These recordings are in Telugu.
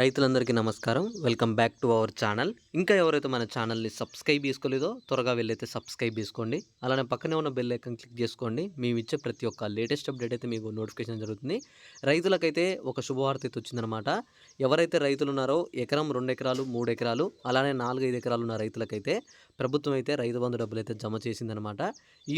రైతులందరికీ నమస్కారం. Welcome back to our channel. ఇంకా ఎవరైతే మన ఛానల్‌ని సబ్స్క్రైబ్ చేసుకోలేదో త్వరగా వెళ్లైతే సబ్స్క్రైబ్ చేసుకోండి. అలానే పక్కనే ఉన్న బెల్ ఐకాన్ క్లిక్ చేసుకోండి. మేమిచ్చే ప్రతి ఒక్క లేటెస్ట్ అప్డేట్ అయితే మీకు నోటిఫికేషన్ జరుగుతుంది. రైతులకైతే ఒక శుభవార్త అయితే వచ్చిందనమాట. ఎవరైతే రైతులున్నారో ఎకరం, 2 ఎకరాలు, 3 ఎకరాలు అలానే 4, 5 ఎకరాలు ఉన్న రైతులకైతే ప్రభుత్వం అయితే రైతు బంధు డబ్బులైతే జమ చేసిందనమాట.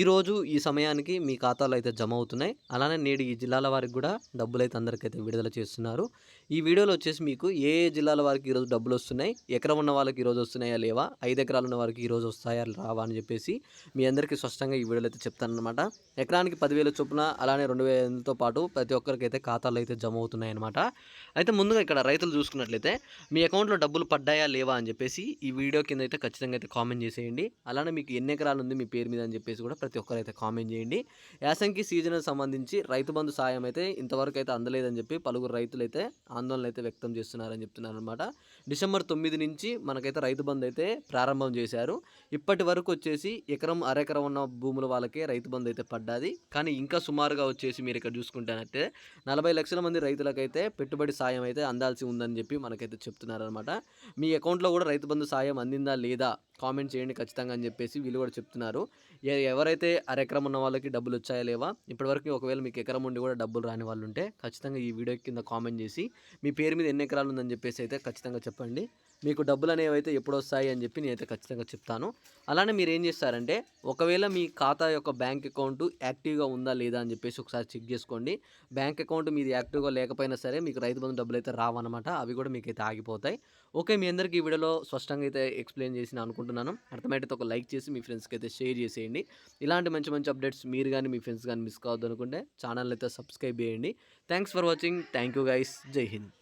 ఈరోజు ఈ సమయానికి మీ ఖాతాలో అయితే జమ అవుతున్నాయి. అలానే నేడు ఈ జిల్లాల వారికి కూడా డబ్బులైతే అందరికైతే విడుదల చేస్తున్నారు. ఈ వీడియోలో వచ్చేసి మీకు ఏ ఏ జిల్లాల వారికి ఈరోజు డబ్బులొస్తున్నాయి, ఎకరం ఉన్న వాళ్ళకి ఈరోజు వస్తున్నాయా లేవా, 5 ఎకరాలు ఉన్న వారికి ఈరోజు వస్తాయా రావా అని చెప్పేసి మీ అందరికీ స్పష్టంగా ఈ వీడియోలో అయితే చెప్తానన్నమాట. ఎకరానికి 10,000 చొప్పున అలానే 2,000తో పాటు ప్రతి ఒక్కరికైతే ఖాతాలో అయితే జమ అవుతున్నాయన్నమాట. అయితే ముందుగా ఇక్కడ రైతులు చూసుకున్నట్లయితే మీ అకౌంట్‌లో డబ్బులు పడ్డాయా లేవా అని చెప్పేసి ఈ వీడియో కింద అయితే ఖచ్చితంగా అయితే కామెంట్ చేసేయండి. అలానే మీకు ఎన్ని ఎకరాలు ఉంది మీ పేరు మీద అని చెప్పేసి కూడా ప్రతి ఒక్కరైతే కామెంట్ చేయండి. యాసంగి సీజన్‌కి సంబంధించి రైతు బంధు సాయం అయితే ఇంతవరకు అయితే అందలేదని చెప్పి పలువురు రైతులైతే ఆందోళన అయితే వ్యక్తం చేస్తున్నారని చెప్తున్నారనమాట. డిసెంబర్ 9 నుంచి మనకైతే రైతు బంధు అయితే ప్రారంభం చేశారు. ఇప్పటి వరకు వచ్చేసి ఎకరం, అరెకరం ఉన్న భూముల వాళ్ళకే రైతు బంధు అయితే పడ్డాది. కానీ ఇంకా సుమారుగా వచ్చేసి మీరు ఇక్కడ చూసుకుంటేనైతే 40 లక్షల మంది రైతులకైతే పెట్టుబడి సాయం అయితే అందాల్సి ఉందని చెప్పి మనకైతే చెప్తున్నారనమాట. మీ అకౌంట్‌లో కూడా రైతు బంధు సాయం అందిందా లేదా కామెంట్ చేయండి ఖచ్చితంగా అని చెప్పేసి వీళ్ళు కూడా చెప్తున్నారు. ఎవరైతే అరెకరం ఉన్న వాళ్ళకి డబ్బులు వచ్చాయా లేవా, ఇప్పటివరకు ఒకవేళ మీకు ఎకరం ఉండి కూడా డబ్బులు రాని వాళ్ళు ఉంటే ఖచ్చితంగా ఈ వీడియో కింద కామెంట్ చేసి మీ పేరు మీద ఎన్ని ఎకరాలు ఉందని చెప్పేసి అయితే ఖచ్చితంగా చెప్పండి. మీకు డబ్బులు అనేవి అయితే ఎప్పుడు వస్తాయి అని చెప్పి నేనైతే ఖచ్చితంగా చెప్తాను. అలానే మీరు ఏం చేస్తారంటే ఒకవేళ మీ ఖాతా యొక్క బ్యాంక్ అకౌంట్ యాక్టివ్గా ఉందా లేదా అని చెప్పేసి ఒకసారి చెక్ చేసుకోండి. బ్యాంక్ అకౌంట్ మీది యాక్టివ్గా లేకపోయినా సరే మీకు రైతు బంధు డబ్బులు అయితే రావన్నమాట. అవి కూడా మీకైతే ఆగిపోతాయి. ఓకే, మీ అందరికీ ఈ వీడియోలో స్పష్టంగా అయితే ఎక్స్ప్లెయిన్ చేసిన అనుకుంటున్నాను. అర్థమైతే ఒక లైక్ చేసి మీ ఫ్రెండ్స్కి అయితే షేర్ చేసేయండి. ఇలాంటి మంచి మంచి అప్డేట్స్ మీరు కానీ మీ ఫ్రెండ్స్ కానీ మిస్ కావద్దు అనుకుంటే ఛానల్ అయితే సబ్స్క్రైబ్ చేయండి. Thanks for watching. Thank you guys. జై హింద్.